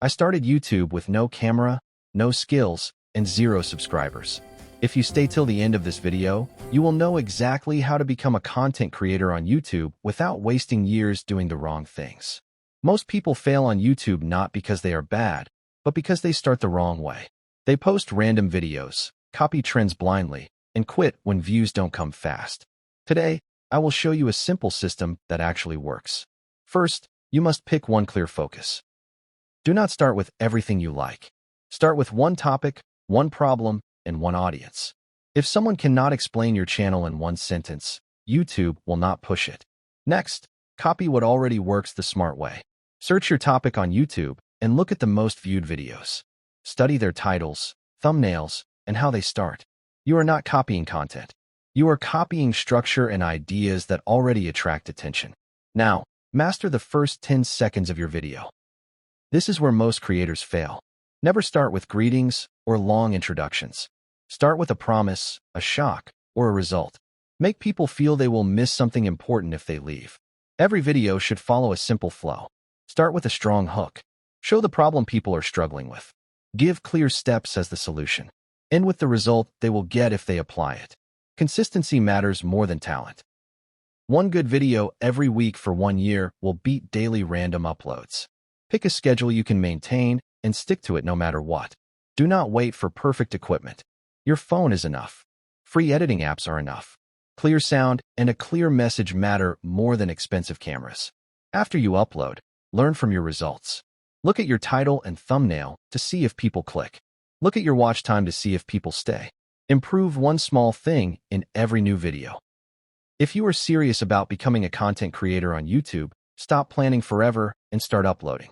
I started YouTube with no camera, no skills, and 0 subscribers. If you stay till the end of this video, you will know exactly how to become a content creator on YouTube without wasting years doing the wrong things. Most people fail on YouTube not because they are bad, but because they start the wrong way. They post random videos, copy trends blindly, and quit when views don't come fast. Today, I will show you a simple system that actually works. First, you must pick one clear focus. Do not start with everything you like. Start with one topic, one problem, and one audience. If someone cannot explain your channel in one sentence, YouTube will not push it. Next, copy what already works the smart way. Search your topic on YouTube and look at the most viewed videos. Study their titles, thumbnails, and how they start. You are not copying content. You are copying structure and ideas that already attract attention. Now, master the first 10 seconds of your video. This is where most creators fail. Never start with greetings or long introductions. Start with a promise, a shock, or a result. Make people feel they will miss something important if they leave. Every video should follow a simple flow. Start with a strong hook. Show the problem people are struggling with. Give clear steps as the solution. End with the result they will get if they apply it. Consistency matters more than talent. One good video every week for 1 year will beat daily random uploads. Pick a schedule you can maintain and stick to it no matter what. Do not wait for perfect equipment. Your phone is enough. Free editing apps are enough. Clear sound and a clear message matter more than expensive cameras. After you upload, learn from your results. Look at your title and thumbnail to see if people click. Look at your watch time to see if people stay. Improve one small thing in every new video. If you are serious about becoming a content creator on YouTube, stop planning forever and start uploading.